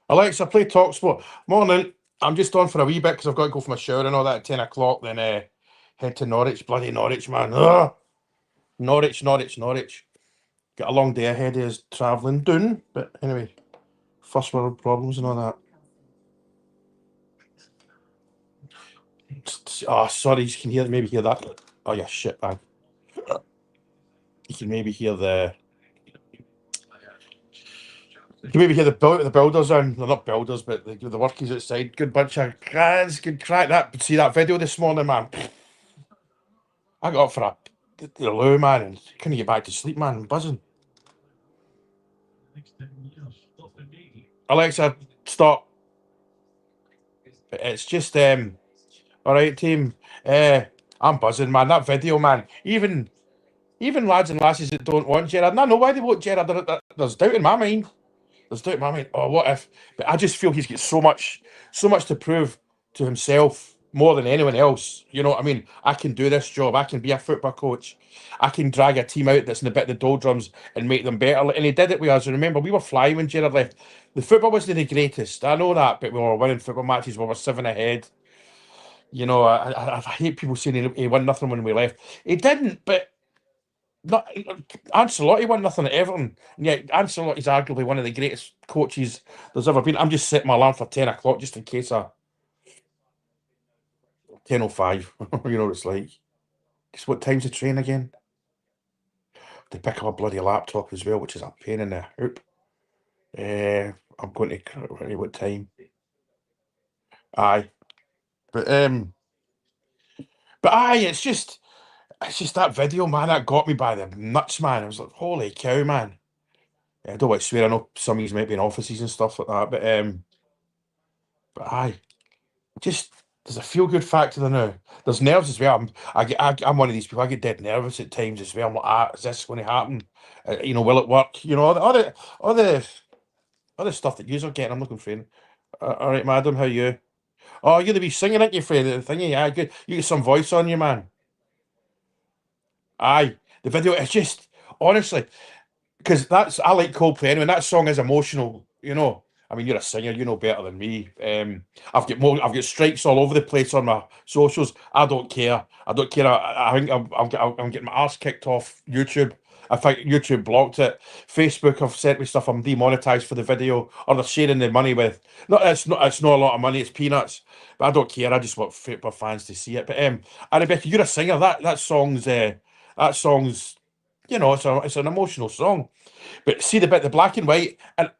Alexa, play Talksport. Morning. I'm just on for a wee bit because I've got to go for my shower and all that at 10 o'clock, then head to Norwich. Bloody Norwich, man. Ugh. Norwich. Got a long day ahead of us travelling down. But anyway, first world problems and all that. Oh, sorry, you can maybe hear that. Oh, yeah, shit, man. You can maybe hear You can maybe hear the builders on. They're not builders, but the workers outside. Good bunch of guys. Good crack. See that video this morning, man. I got up for the loo, man, and couldn't get back to sleep, man. I'm buzzing. Alexa, stop. It's just all right, team. I'm buzzing, man. That video, man. Even lads and lasses that don't want Gerrard, and I know why they want Gerrard. There's doubt in my mind. There's doubt in my mind. Oh, what if? But I just feel he's got so much to prove to himself more than anyone else. You know what I mean? I can do this job. I can be a football coach. I can drag a team out that's in a bit of the doldrums and make them better. And he did it with us. And remember, we were flying when Gerrard left. The football wasn't the greatest. I know that, but we were winning football matches. We were 7 ahead. You know, I hate people saying he won nothing when we left. He didn't, but not Ancelotti won nothing at Everton. And yet Ancelotti's arguably one of the greatest coaches there's ever been. I'm just setting my alarm for 10 o'clock just in case 10:05. You know what it's like. Guess what time's the train again? They pick up a bloody laptop as well, which is a pain in the hoop. I'm going to what time? Aye. But aye, it's just that video, man, that got me by the nuts, man. I was like, holy cow, man. I don't want to swear, I know some of these might be in offices and stuff like that, but aye. Just there's a feel good factor there now. There's nerves as well. I'm one of these people. I get dead nervous at times as well. I'm like, is this going to happen? Will it work? All the stuff that you're getting. I'm looking for you. All right, madam, how are you? Oh, you're the wee singing, aren't you, for the thingy? Yeah, good. You get some voice on you, man. Aye, the video. It's just honestly because I like Coldplay anyway. And that song is emotional. I mean, you're a singer, you know better than me. I've got strikes all over the place on my socials. I don't care. I don't care. I think I'm getting my arse kicked off YouTube. I think YouTube blocked it. Facebook have sent me stuff. I'm demonetized for the video, or they're sharing the money with. No, it's not a lot of money. It's peanuts. But I don't care. I just want football fans to see it. But and Rebecca, you're a singer. That song's it's an emotional song. But see the black and white, and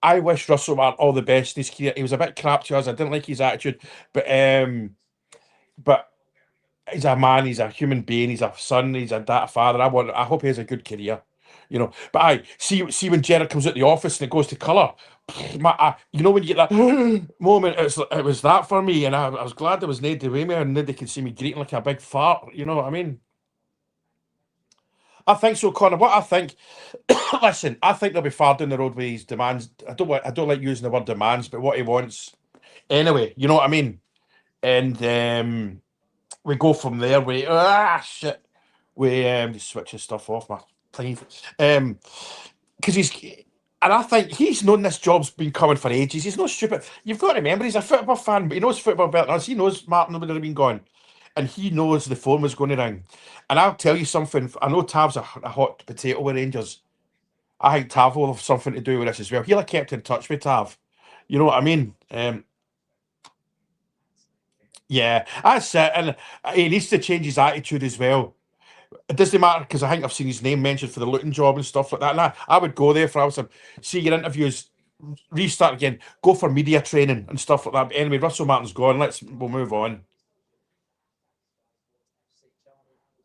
I wish Russell Martin all the best in his career. He was a bit crap to us. I didn't like his attitude, but he's a man. He's a human being. He's a son. He's a father. I hope he has a good career. But I see when Gerrard comes out the office and it goes to colour. When you get that moment, it was that for me, and I was glad there was Ned away me, and nobody could see me greeting like a big fart. You know what I mean? I think so, Connor. What I think, listen, I think they'll be far down the road with his demands. I don't like using the word demands, but what he wants, anyway. You know what I mean? And we go from there. Shit. We just switching stuff off my plane. Because and I think he's known this job's been coming for ages. He's not stupid. You've got to remember, he's a football fan, but he knows football better than us. He knows Martin would have been gone, and he knows the phone was going to ring. And I'll tell you something. I know Tav's a hot potato with Rangers. I think Tav will have something to do with this as well. He'll have kept in touch with Tav. You know what I mean? Yeah, that's it. And he needs to change his attitude as well. It doesn't matter because I think I've seen his name mentioned for the looting job and stuff like that. And I would go there for some, see your interviews, restart again, go for media training and stuff like that. But anyway, Russell Martin's gone. We'll move on.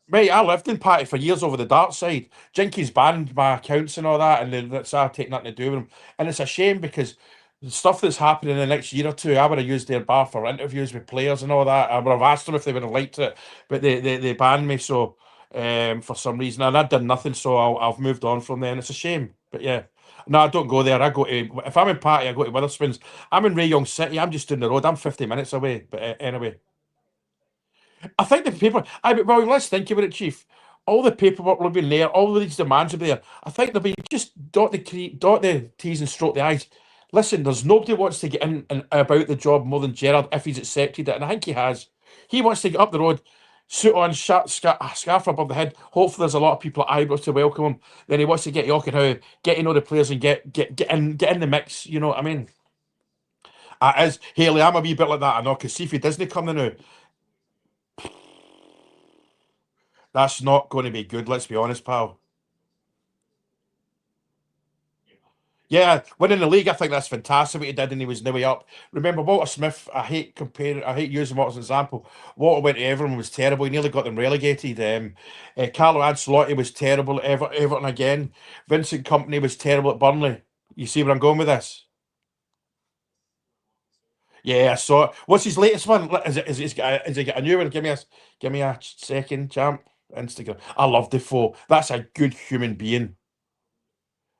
Right, I lived in Patty for years over the dark side. Jinky's banned my accounts and all that, and that's I take nothing to do with him. And it's a shame because the stuff that's happening in the next year or two, I would have used their bar for interviews with players and all that. I would have asked them if they would have liked it, but they banned me so for some reason, and I'd done nothing, so I've moved on from there. And it's a shame, but yeah. No, I don't go there. I go to if I'm in Patty, I go to Witherspoons. I'm in Ray Young City. I'm just down the road. I'm 50 minutes away. But anyway. I think the paper. Well, let's think about it, Chief. All the paperwork will be there. All of these demands will be there. I think they'll be just dot the T's and stroke the I's. Listen, there's nobody wants to get in and about the job more than Gerrard if he's accepted it, and I think he has. He wants to get up the road, suit on, scarf above the head. Hopefully, there's a lot of people at Ibrox to welcome him. Then he wants to get Yorkenhow, get to know the players, and get in the mix. You know what I mean? As Haley, I'm a wee bit like that. I know because see if he doesn't come now, that's not going to be good. Let's be honest, pal. Yeah, winning the league, I think that's fantastic what he did, and he was nearly up. Remember Walter Smith? I hate using Walter as an example. Walter went to Everton was terrible. He nearly got them relegated. Carlo Ancelotti was terrible at Everton again. Vincent Company was terrible at Burnley. You see where I'm going with this? Yeah, I saw it. What's his latest one? Is it got a new one? Give me a second, champ. Instagram. I love Defoe. That's a good human being.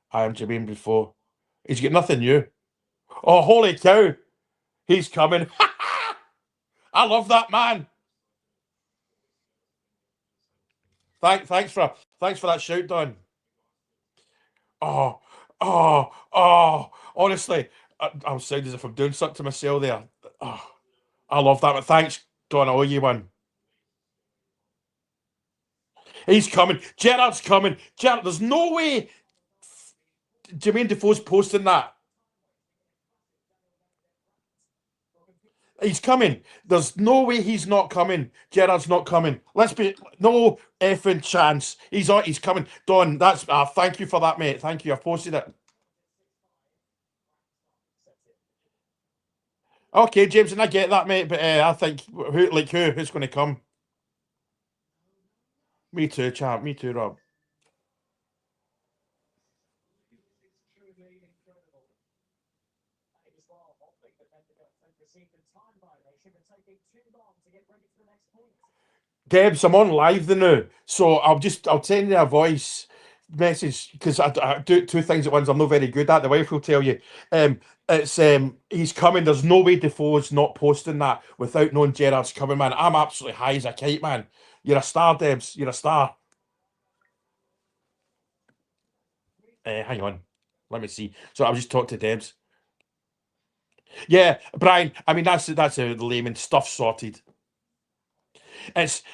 I am Jermaine before. He's got nothing new. Oh, holy cow! He's coming. I love that man. Thanks for that shout, Don. Oh, Honestly, I'm sounding as if I'm doing something to myself there. Oh, I love that. But thanks, Don. I owe you one. He's coming. Gerrard's coming. Gerrard, there's no way Jermaine Defoe's posting that. He's coming. There's no way he's not coming. Gerrard's not coming. Let's be no effing chance. He's coming. Don, that's thank you for that, mate. Thank you. I've posted it. Okay, James, and I get that, mate. But I think who's going to come? Me too, champ. Me too, Rob. Debs, I'm on live the now, so I'll send you a voice message because I do two things at once. I'm not very good at. The wife will tell you. It's he's coming. There's no way Defoe's not posting that without knowing Gerrard's coming, man. I'm absolutely high as a kite, man. You're a star, Debs. You're a star. Hang on, let me see. So I'll just talk to Debs. Yeah, Brian. I mean that's a layman stuff sorted.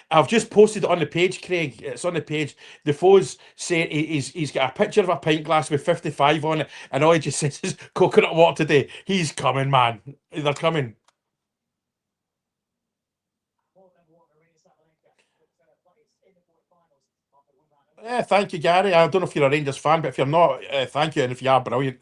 I've just posted it on the page, Craig. It's on the page. Defoe's saying he's got a picture of a pint glass with 55 on it, and all he just says is coconut water today. He's coming, man. They're coming. Thank you, Gary. I don't know if you're a Rangers fan, but if you're not, thank you. And if you are, brilliant.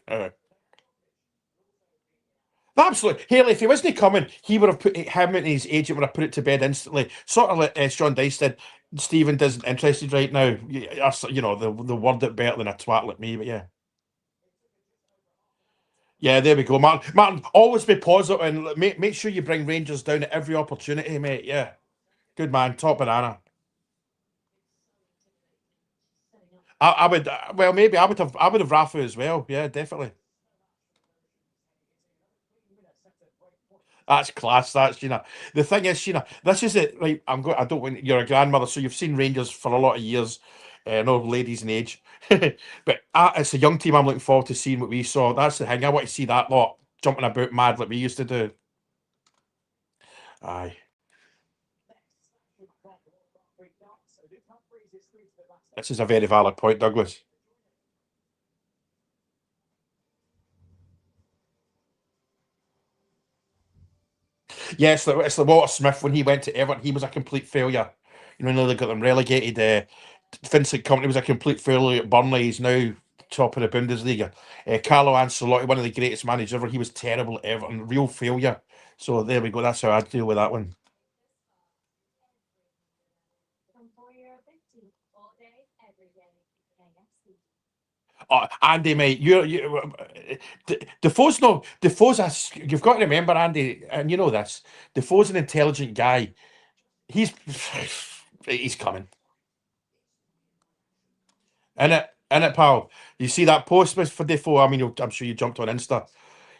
Absolutely. Haley, if he wasn't coming, he would have put him and his agent would have put it to bed instantly. Sort of like Sean Dice did. Stephen isn't interested right now. You know, the word it better than a twat like me, but yeah. Yeah, there we go, Martin. Martin, always be positive and make sure you bring Rangers down at every opportunity, mate. Yeah, good man, top banana. I would, well, maybe I would have Rafa as well. Yeah, definitely. That's class. That's Sheena. The thing is, Sheena, this is it. Right, I'm going. I don't want you're a grandmother, so you've seen Rangers for a lot of years. No ladies in age, but it's a young team. I'm looking forward to seeing what we saw. That's the thing. I want to see that lot jumping about mad like we used to do. Aye, this is a very valid point, Douglas. Yes, it's the Walter Smith when he went to Everton. He was a complete failure. You know, they got them relegated. Vincent Company was a complete failure at Burnley. He's now top of the Bundesliga. Carlo Ancelotti, one of the greatest managers ever. He was terrible at Everton, real failure. So there we go. That's how I deal with that one. Andy, mate, Defoe's no Defoe's a. You've got to remember, Andy, and you know this. Defoe's an intelligent guy. He's he's coming. In it, pal. You see that post for Defoe? I mean, I'm sure you jumped on Insta.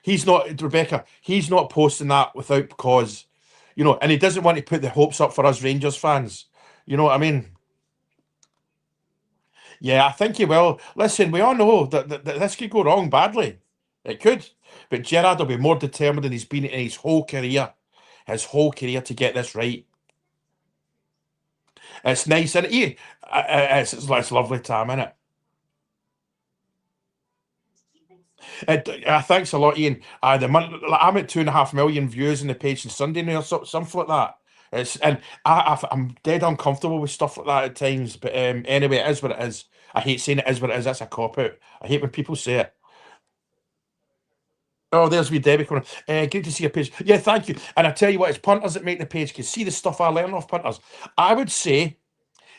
He's not Rebecca. He's not posting that without cause, you know. And he doesn't want to put the hopes up for us Rangers fans. You know what I mean? Yeah, I think he will. Listen, we all know that this could go wrong badly. It could. But Gerrard will be more determined than he's been in his whole career to get this right. It's nice, and it's lovely time, isn't it? Thanks a lot, Ian. I'm at 2.5 million views on the page on Sunday now, or something like that. I'm dead uncomfortable with stuff like that at times. But anyway, it is what it is. I hate saying it is what it is. That's a cop out. I hate when people say it. Oh, there's wee Debbie coming. Great to see your page. Yeah, thank you. And I tell you what, it's punters that make the page. Because see the stuff I learn off punters. I would say,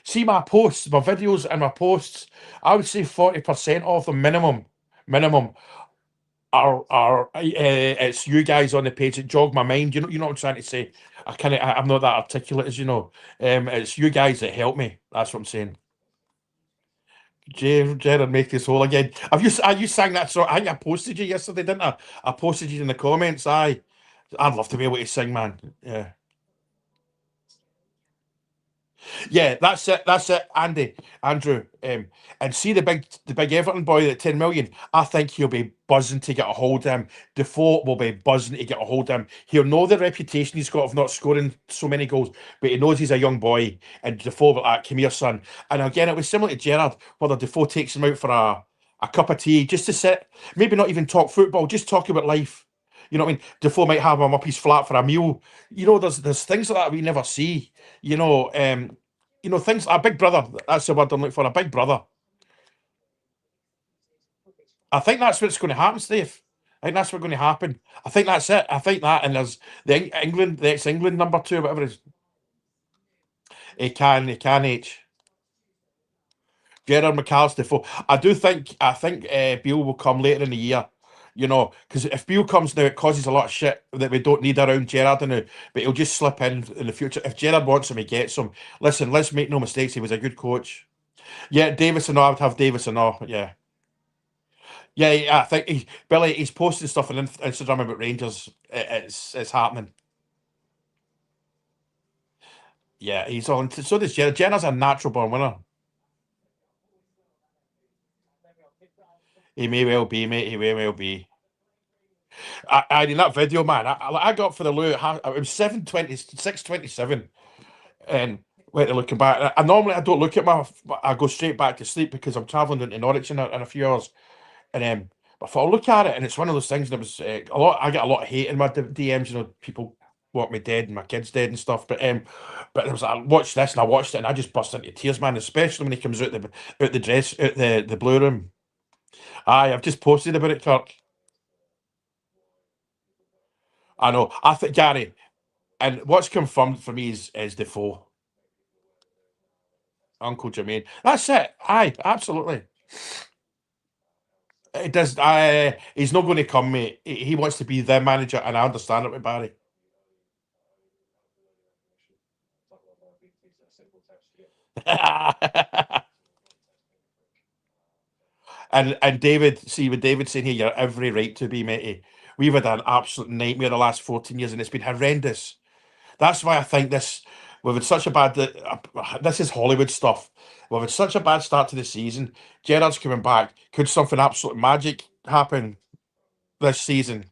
see my posts, my videos, and my posts. I would say 40% of them minimum it's you guys on the page that jog my mind. You know what I'm trying to say. I'm not that articulate as you know. It's you guys that help me. That's what I'm saying. Jared, make this whole again. You sang that song? I think I posted you yesterday, didn't I? I posted you in the comments. I'd love to be able to sing, man. Yeah. Yeah, that's it. That's it, Andrew. And see the big Everton boy at 10 million. I think he'll be buzzing to get a hold of him. Defoe will be buzzing to get a hold of him. He'll know the reputation he's got of not scoring so many goals, but he knows he's a young boy. And Defoe will be like, "Come here, son." And again, it was similar to Gerrard, whether Defoe takes him out for a cup of tea just to sit, maybe not even talk football, just talk about life. You know what I mean? Defoe might have him up his flat for a meal. There's things like that we never see. You know, things like a big brother. That's the word I'm looking for. A big brother. I think that's what's going to happen, Steve. I think that's what's going to happen. I think that's it. I think that, and there's the ex-England number two, whatever it is. He can H. Gerard McAllister. I think Beale will come later in the year. Because if Beale comes now, it causes a lot of shit that we don't need around Gerard now. But he'll just slip in the future. If Gerard wants him, he gets him. Listen, let's make no mistakes. He was a good coach. Yeah, Davis and all. I would have Davis and all. Yeah. Yeah, I think Billy. He's posting stuff on Instagram about Rangers. It's happening. Yeah, he's on. So does Jenna. Jenna's a natural born winner. He may well be, mate. He may well be. I in that video, man. I got for the loo. It was 7:20, 6:27, and went to looking back. Normally I don't look at I go straight back to sleep because I'm traveling into Norwich in a few hours. And but if I look at it, and it's one of those things, and it was a lot. I get a lot of hate in my DMs. People want me dead and my kids dead and stuff. But it was I watched this and I watched it and I just burst into tears, man. Especially when he comes out the blue room. Aye, I've just posted about it, Kirk. I know. I think Gary, and what's confirmed for me is Defoe, Uncle Jermaine. That's it. Aye, absolutely. It does. He's not going to come, mate. He wants to be the manager, and I understand it with Barry. And David, see with David saying here, you're every right to be, matey. We've had an absolute nightmare the last 14 years, and it's been horrendous. That's why I think we've had such a bad. This is Hollywood stuff. We've had such a bad start to the season. Gerrard's coming back. Could something absolute magic happen this season?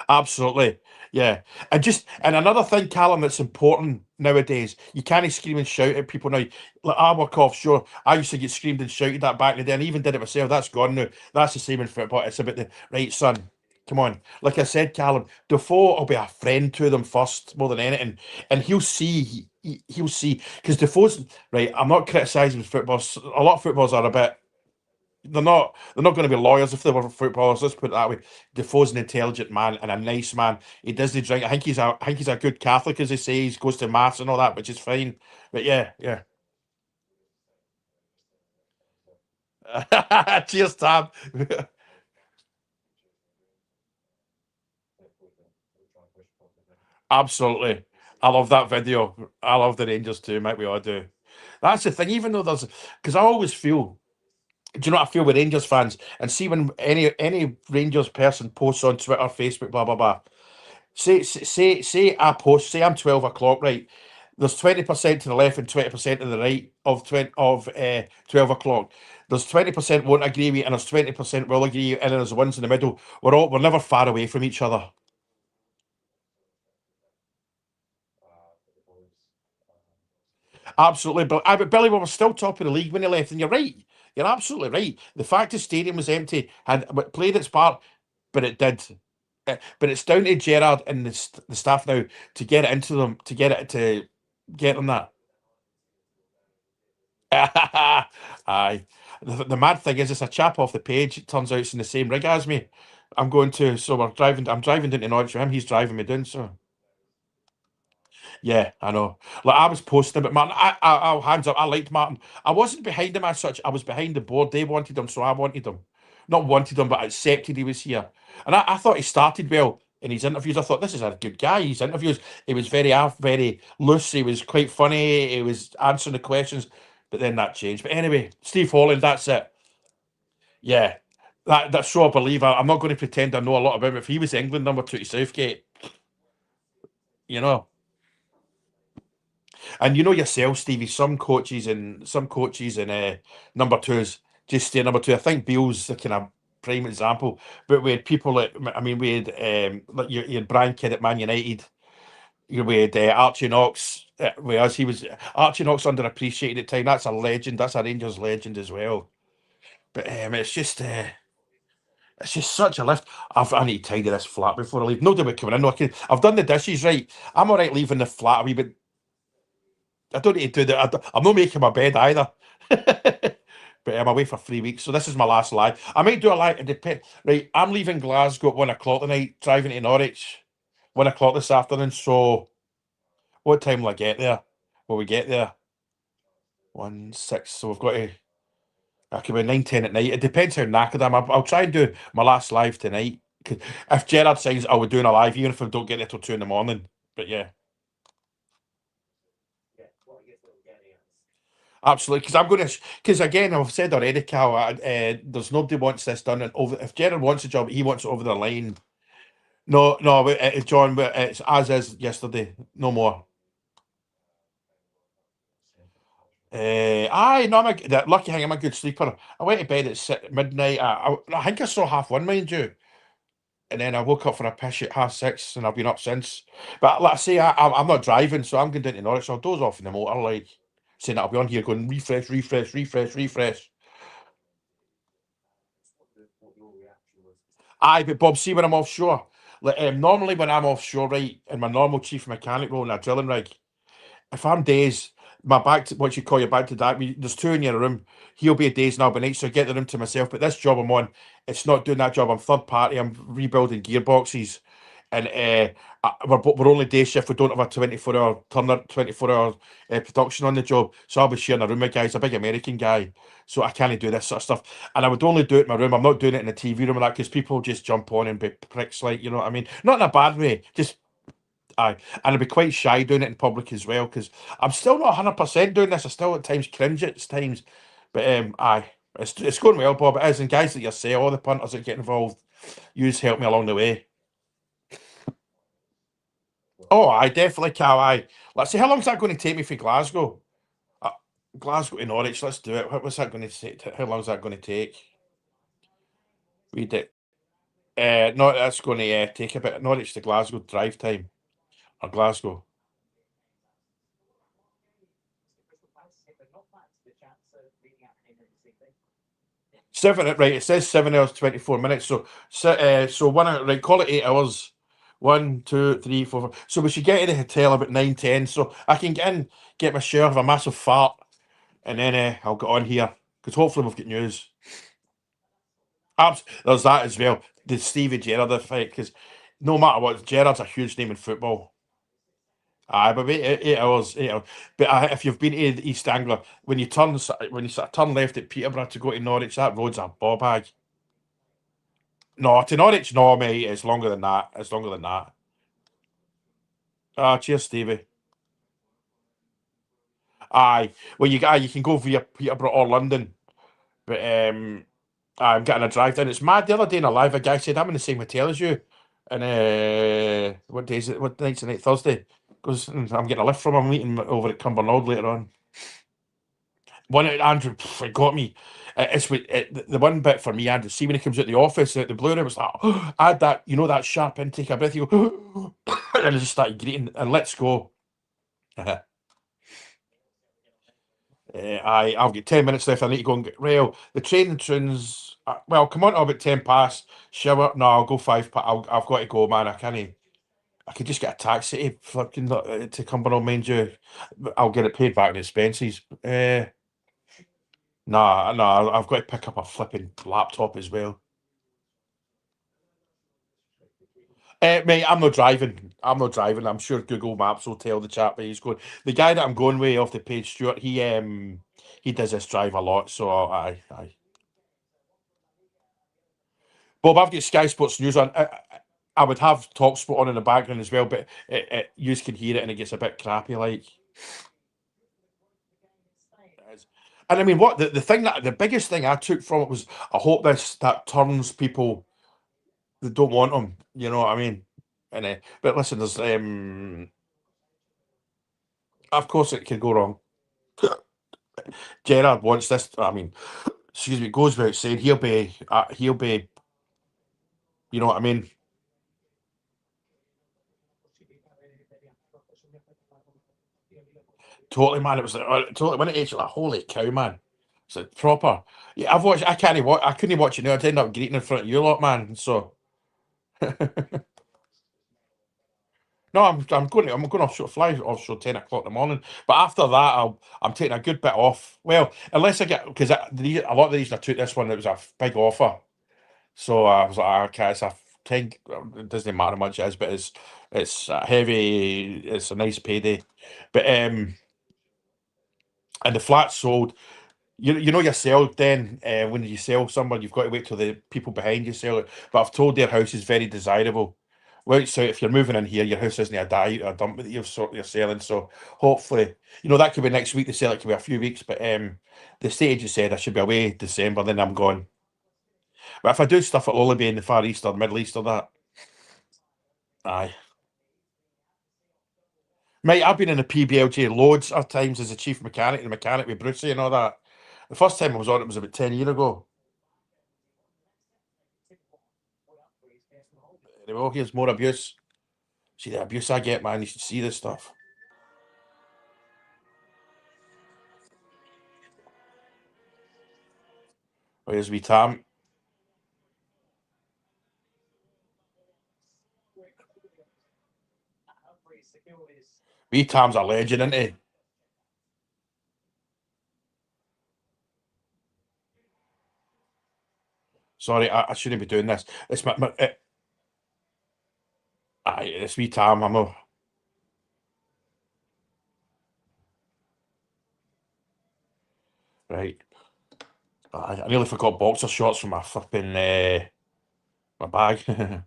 Absolutely. Yeah. And another thing, Callum, that's important nowadays, you can't scream and shout at people now. Like I work offshore. I used to get screamed and shouted at back in the day, and I even did it myself. That's gone now. That's the same in football. It's about the right, son. Come on. Like I said, Callum, Defoe will be a friend to them first, more than anything. And he'll see. Because Defoe's right, I'm not criticising football. A lot of footballs are a bit they're not going to be lawyers if they were footballers. Let's put it that way. Defoe's an intelligent man and a nice man. He doesn't drink. I think he's a good Catholic, as they say. He goes to mass and all that, which is fine. But yeah, yeah. Cheers, Tam. Absolutely. I love that video. I love the Rangers too, mate. We all do. That's the thing. Even though because I always feel. Do you know what I feel with Rangers fans? And see when any Rangers person posts on Twitter, Facebook, blah blah blah. Say I post. Say I'm 12 o'clock, right? There's 20% to the left and 20% to the right of 12 o'clock. There's 20% won't agree with you, and there's 20% will agree with you, and then there's the ones in the middle. We're never far away from each other. Absolutely, but Billy, we were still top of the league when he left, and you're right. You're absolutely right. The fact the stadium was empty had played its part, but it did. But it's down to Gerrard and the staff now to get it into them, to get them that. Aye. The mad thing is, it's a chap off the page. It turns out it's in the same rig as me. So we're driving. I'm driving down to Norwich with him. He's driving me down. So yeah, I know. Like I was posting about Martin. I'll hands up. I liked Martin. I wasn't behind him as such. I was behind the board. They wanted him, so I wanted him. Not wanted him, but accepted he was here. And I thought he started well in his interviews. I thought this is a good guy. His interviews, he was very loose. He was quite funny. He was answering the questions. But then that changed. But anyway, Steve Holland, that's it. Yeah. That's so I believe. I'm not going to pretend I know a lot about him. If he was England number two to Southgate, you know. And you know yourself, Stevie, some coaches and number twos just stay number two. I think Beale's the kind of prime example. But we had people like, I mean, we had like you had Brian Kidd at Man United. We had Archie Knox with us. He was Archie Knox underappreciated at the time. That's a legend. That's a Rangers legend as well. But it's just such a lift. I need to tidy this flat before I leave. Nobody will coming in. No, I've done the dishes right. I'm all right leaving the flat a wee bit. I don't need to do that. I'm not making my bed either. But I'm away for 3 weeks, so this is my last live. I might do a live. It depends. Right, I'm leaving Glasgow at 1 o'clock tonight, driving to Norwich, 1 o'clock this afternoon. So, what time will I get there? Will we get there? 1 6. So we've got to. I could be 9 10 at night. It depends how knackered I am. I'll try and do my last live tonight. 'Cause if Gerard says I will doing a live, even if I don't get there till 2 in the morning. But yeah. Absolutely, because I'm going to. Because again, I've said already, Cal. There's nobody wants this done, and over. If Gerard wants a job, he wants it over the line. No, no, John. But it's as is yesterday. No more. Aye, no, the lucky thing. I'm a good sleeper. I went to bed at midnight. I think I saw half one, mind you, and then I woke up for a piss at 6:30, and I've been up since. But like I say, I'm not driving, so I'm going down to Norwich. So I'll doze off in the motor, like saying that I'll be on here going refresh, refresh, refresh, refresh. Aye, but Bob, see when I'm offshore. Like, normally when I'm offshore, right, in my normal chief mechanic role in a drilling rig, if I'm days, what you call your back to that, there's two in your room. He'll be a days now, but night, so I get the room to myself. But this job I'm on, it's not doing that job. I'm third party. I'm rebuilding gearboxes, and we're only day shift. We don't have a 24-hour turner, 24-hour production on the job. So I'll be sharing a room with guys. A big American guy, so I can't do this sort of stuff. And I would only do it in my room. I'm not doing it in the TV room and that because people just jump on and be pricks, like you know what I mean. Not in a bad way, just aye, and I'd be quite shy doing it in public as well because I'm still not 100% doing this. I still at times cringe at times, but aye, it's going well, Bob. It is, and guys like yourself, all the punters that get involved, yous help me along the way. Oh, I definitely can. Aye, let's see. How long's that going to take me for Glasgow? Uh, Glasgow to Norwich. Let's do it. What's that going to take? How long's that going to take? Read it. No, that's going to take a bit. Norwich to Glasgow drive time or Glasgow. 7, right? It says 7 hours 24 minutes. So 1 hour, right? Call it 8 hours. 1 2 3 4 5. So we should get to the hotel about 9 10. So I can get in, get my share of a massive fart, and then I'll get on here because hopefully we've got news. There's that as well. The Stevie Gerrard effect because no matter what, Gerrard's a huge name in football. Aye, but wait, 8 hours, 8 hours. But if you've been to the East Anglia, when you sort of turn left at Peterborough to go to Norwich, that road's a bob bag. No, to Norwich, no, mate. It's longer than that. It's longer than that. Ah, cheers, Stevie. Aye, well, you can go via Peterborough or London, but I'm getting a drive down. It's mad. The other day in a live, a guy said I'm in the same hotel as you, and what day is it? What night's the night? Thursday. Because I'm getting a lift from a meeting over at Cumbernauld later on. One Andrew, it got me. The one bit for me, Andrew. See when he comes out the office at the blue room, it's like, add that, that sharp intake of breath. You go, and I just started greeting and let's go. I've got 10 minutes left. I need to go and get rail. The train tunes. Well, come on, about 10 past. Shower. No, I'll go I've got to go, man. I can't. I could just get a taxi to fucking to Cumbernauld, mind you. I'll get it paid back in expenses. Nah, nah. I've got to pick up a flipping laptop as well. Mate, I'm not driving. I'm not driving. I'm sure Google Maps will tell the chap where he's going. The guy that I'm going with off the page, Stuart, he does this drive a lot. So aye. Bob, I've got Sky Sports News on. I would have TalkSport on in the background as well, but you can hear it and it gets a bit crappy, like. And I mean, what the biggest thing I took from it was, I hope that turns people that don't want them. You know what I mean? And but listen, there's of course it could go wrong. Gerrard wants this. I mean, excuse me, goes without saying he'll be. You know what I mean? Totally, man. It was totally when it age like holy cow, man. It's like proper. Yeah, I've watched. I can't watch. I couldn't watch it now. I'd end up greeting in front of you lot, man. So no, I'm going offshore fly offshore 10 o'clock in the morning. But after that, I'm taking a good bit off. Well, unless I get because a lot of the reason I took this one, it was a big offer. So I was like, okay, it's a 10. It doesn't matter how much it is, but it's a heavy. It's a nice payday. But and the flat sold. You know yourself then, when you sell someone, you've got to wait till the people behind you sell it. But I've told their house is very desirable. Well, so if you're moving in here, your house isn't a die or a dump that you're selling. So hopefully, that could be next week. They sell it could be a few weeks. But the estate agent said I should be away December, then I'm gone. But if I do stuff, it'll only be in the Far East or Middle East or that. Aye. Mate, I've been in the PBLJ loads of times as a chief mechanic and mechanic with Brucey and all that. The first time I was on it was about 10 years ago. Anyway, here's more abuse. See the abuse I get, man. You should see this stuff. Where's we Tam? Wee Tam's a legend, isn't he? Sorry, I shouldn't be doing this. It's it's wee Tam. I'm a right. I nearly forgot boxer shorts from my flipping my bag.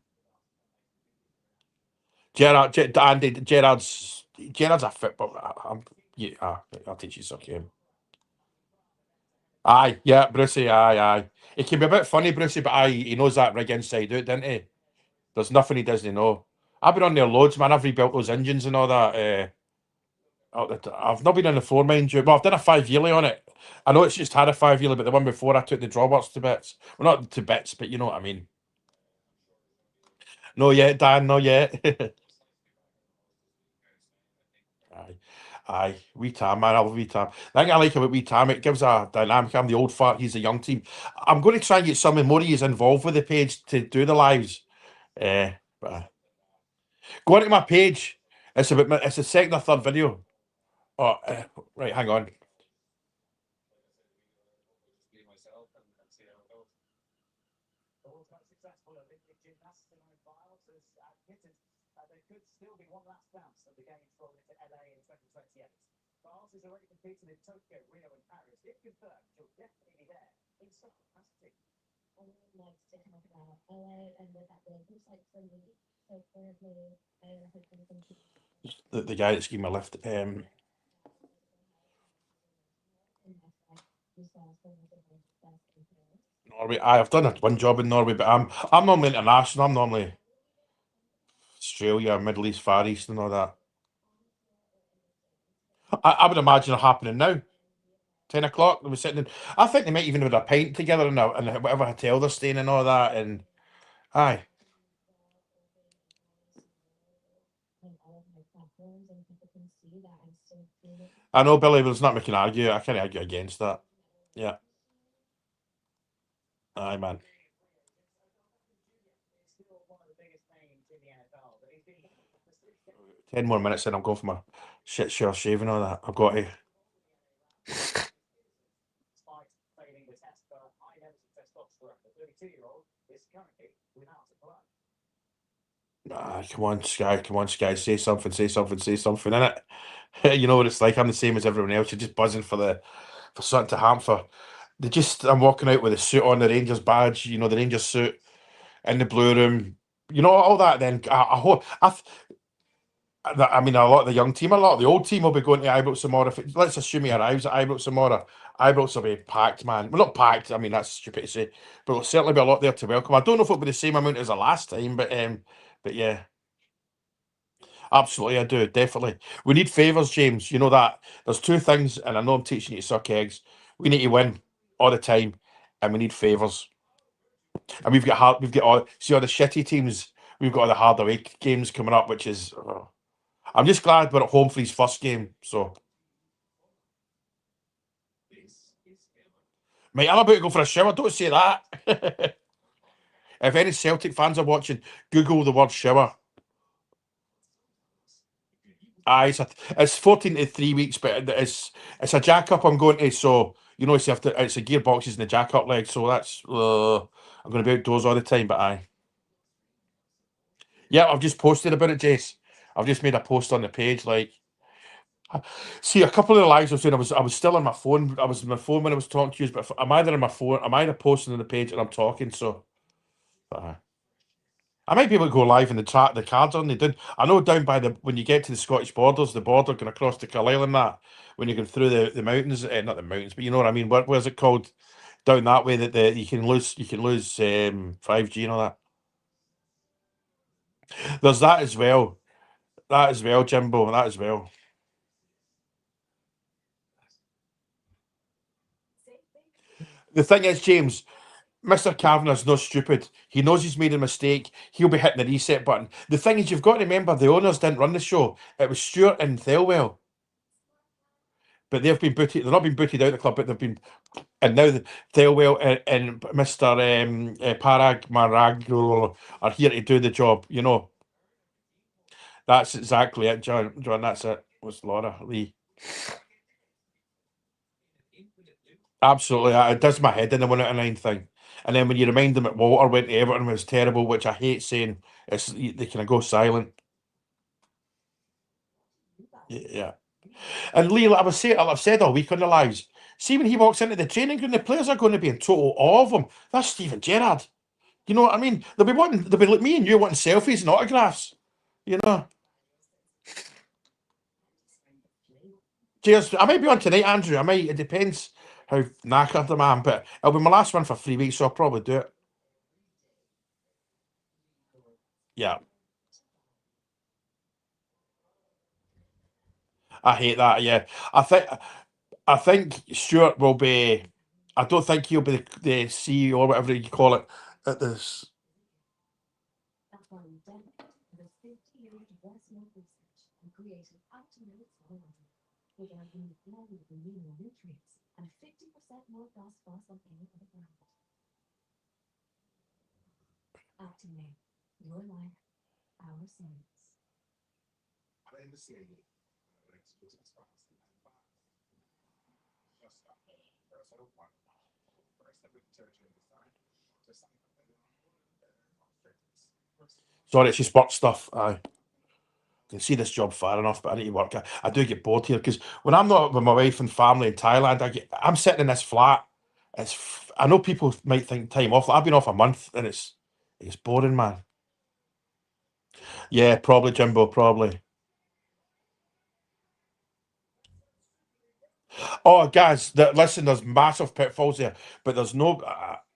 Gerard's a fit, but yeah, I'll teach you something. Aye, yeah, Brucey, aye. He can be a bit funny, Brucey, but aye, he knows that rig inside out, didn't he? There's nothing he doesn't know. I've been on there loads, man. I've rebuilt those engines and all that. I've not been on the floor, mind you. Well, I've done a 5 yearly on it. I know it's just had a 5 yearly, but the one before I took the drawbars to bits. Well, not to bits, but you know what I mean. No yet, Dan, no yet. Aye, wee Tam, man. I love wee Tam. The thing I like about wee Tam, it gives a dynamic. I'm the old fart, he's the young team. I'm going to try and get some more of you involved with the page to do the lives. But go onto my page. It's the second or third video. Oh, right, hang on. The guy that's giving me a lift. Norway. I've done one job in Norway, but I'm normally international. I'm normally Australia, Middle East, Far East, and all that. I would imagine it happening now. 10 o'clock. They were sitting in. I think they might even have a pint together in whatever hotel they're staying in, all that. And aye, I know Billy, but there's not making argue. I can't argue against that. Yeah, aye, man. 10 more minutes, and I'm going for my shit shower shave and all that. I've got to. Ah, come on, Sky. Come on, Sky. Say something. Say something. Say something. Innit? You know what it's like. I'm the same as everyone else. You're just buzzing for something to happen for. They just. I'm walking out with a suit on, the Rangers badge. You know, the Rangers suit in the blue room. You know all that. Then I hope. I mean, a lot of the young team, a lot of the old team will be going to Ibrox tomorrow. Let's assume he arrives at Ibrox tomorrow. Ibrox will be packed, man. Well, not packed. I mean, that's stupid to say, but there'll certainly be a lot there to welcome. I don't know if it'll be the same amount as the last time, but yeah, absolutely, I do definitely. We need favours, James. You know that. There's two things, and I know I'm teaching you to suck eggs. We need to win all the time, and we need favours. And we've got all see all the shitty teams. We've got all the hard away games coming up, which is. I'm just glad we're at home for his first game. So, mate, I'm about to go for a shower. Don't say that. If any Celtic fans are watching, Google the word shower. Aye, it's 14 to 3 weeks, but it's a jack up I'm going to. So you know, it's a gearboxes and the jack up leg. So that's I'm going to be outdoors all the time. But aye, yeah, I've just posted about it, Jace. I've just made a post on the page. Like, see, a couple of the lives I was doing, I was still on my phone. I was on my phone when I was talking to you, but I'm either on my phone, I'm either posting on the page and I'm talking. So. I might be able to go live in the chat. The cards on they did. I know down by the when you get to the Scottish borders, the border going across to Carlisle and that, when you go through the mountains, not the mountains, but you know what I mean. Where's it called? Down that way that you can lose 5G and all that. There's that as well. That as well, Jimbo. That as well. The thing is, James, Mr. Kavanagh's not stupid. He knows he's made a mistake. He'll be hitting the reset button. The thing is, you've got to remember the owners didn't run the show. It was Stuart and Thelwell. But they've been booted. They're not been booted out of the club, but they've been. And now Thelwell and Mr. Parag Marag are here to do the job. You know, that's exactly it, John. John, that's it. Was Laura Lee? Absolutely, it does my head in the 1 out of 9 thing. And then when you remind them that Walter went to Everton was terrible, which I hate saying, they kind of go silent. Yeah. And Lee, I've said all week on the lives. See when he walks into the training ground, the players are going to be in total awe of him. That's Steven Gerrard. You know what I mean? They'll be like me and you wanting selfies and autographs. You know. Cheers. I might be on tonight, Andrew. I might. It depends how knackered I am, but it'll be my last one for 3 weeks, so I'll probably do it. Yeah. I hate that. Yeah. I think Stuart will be. I don't think he'll be the CEO or whatever you call it at this. Sorry, it's just work stuff. I can see this job far enough, but I need to work. I do get bored here because when I'm not with my wife and family in Thailand, I'm sitting in this flat. I know people might think time off. I've been off a month and it's boring, man. Yeah, probably Jimbo, probably. Oh, guys, listen, there's massive pitfalls there, but there's no.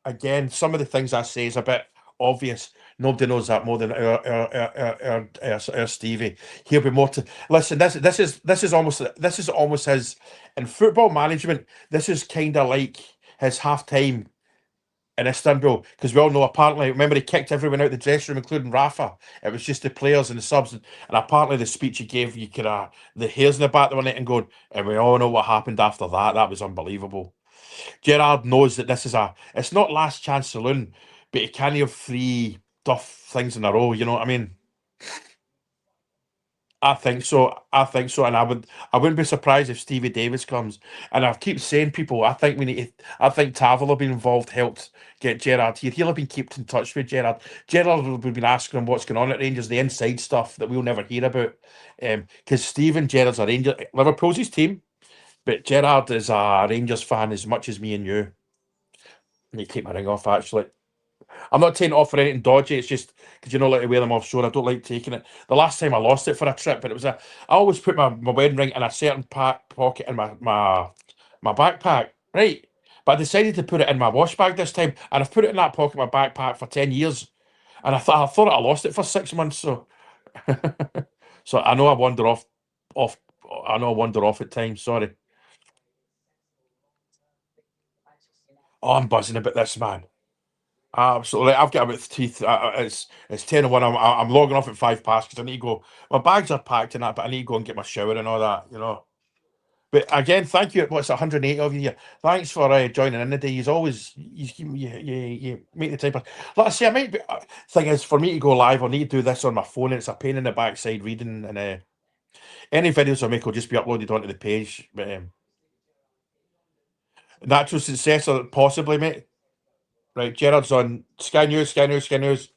Again, some of the things I say is a bit obvious. Nobody knows that more than our Stevie. He'll be more to listen. This is almost his in football management. This is kind of like his half time in Istanbul, because we all know, apparently, remember, he kicked everyone out of the dressing room, including Rafa. It was just the players and the subs, and apparently the speech he gave, you could the hairs in the back of the neck and going, and we all know what happened after that. That was unbelievable. Gerrard knows that this is it's not last chance saloon, but he can't have three tough things in a row. You know what I mean? I think so. I think so, and I wouldn't be surprised if Stevie Davis comes. And I keep saying, people, I think we need. I think Tavel have been involved, helped get Gerrard here. He'll have been kept in touch with Gerrard. Gerrard will have been asking him what's going on at Rangers, the inside stuff that we'll never hear about. Because Steven Gerrard's a Ranger, Liverpool's his team, but Gerrard is a Rangers fan as much as me and you. I need to take my ring off, actually. I'm not taking it off for anything dodgy. It's just because you know, like to wear them offshore. I don't like taking it. The last time I lost it for a trip, but it was I always put my wedding ring in a certain pocket in my backpack, right? But I decided to put it in my wash bag this time, and I've put it in that pocket of my backpack for 10 years, and I thought I lost it for 6 months. So so I know I wander off. I know I wander off at times. Sorry. Oh, I'm buzzing about this, man. Absolutely, I've got about teeth. It's 10:01. I'm logging off at 5 past because I need to go. My bags are packed and that, but I need to go and get my shower and all that. But again, thank you. What's 180 of you here? Thanks for joining in today. He's always you make the time. Like I say, I might be. Thing is, for me to go live, I need to do this on my phone. And it's a pain in the backside reading, and any videos I make will just be uploaded onto the page. But natural successor, possibly, mate. Right, Gerard's on Sky News, Sky News, Sky News.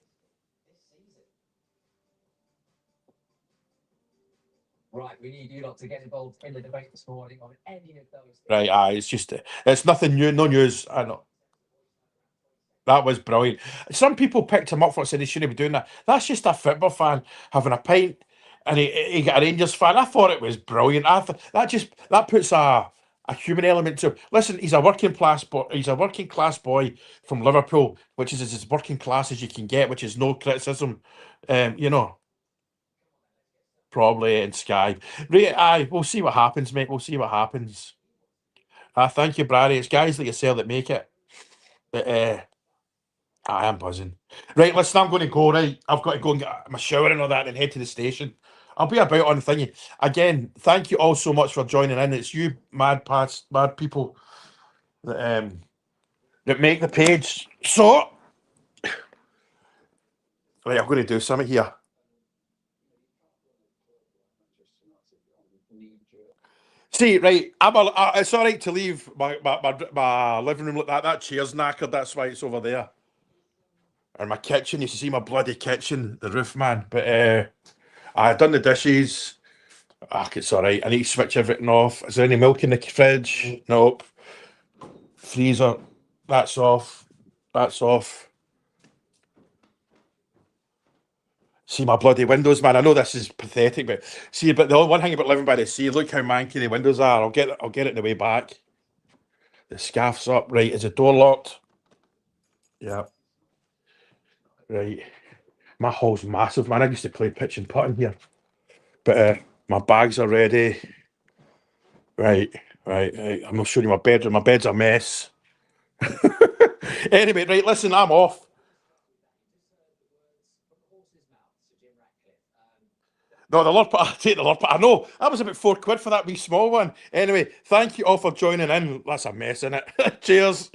Right, we need you lot to get involved in the debate this morning on any of those. Right, it's just it's nothing new, no news. I know that was brilliant. Some people picked him up for it, said he shouldn't be doing that. That's just a football fan having a pint, and he got a Rangers fan. I thought it was brilliant. That puts a human element to. Listen, he's a working class boy. He's a working class boy from Liverpool, which is as working class as you can get, which is no criticism. You know. Probably in Sky. Right, aye, we'll see what happens, mate. We'll see what happens. Thank you, Brady. It's guys like yourself that make it. But I am buzzing. Right, listen, I'm going to go, right? I've got to go and get my shower and all that and head to the station. I'll be about on the thingy. Again, thank you all so much for joining in. It's you mad people that make the page. So, right, I'm going to do something here. See, right, it's all right to leave my living room like that. That chair's knackered, that's why it's over there. And my kitchen, you should see my bloody kitchen, the roof, man. But I done the dishes. It's all right. I need to switch everything off. Is there any milk in the fridge? Nope. Freezer, that's off. That's off. See my bloody windows, man. I know this is pathetic, but the one thing about living by the sea, look how manky the windows are. I'll get it in the way back. The scaff's up, right? Is the door locked? Yeah. Right. My hall's massive, man. I used to play pitch and putt in here. But my bags are ready. Right. I'm not showing you my bedroom. My bed's a mess. Anyway, right, listen, I'm off. No, the Lord, I take the Lord. I know that was about £4 for that wee small one. Anyway, thank you all for joining in. That's a mess, isn't it? Cheers.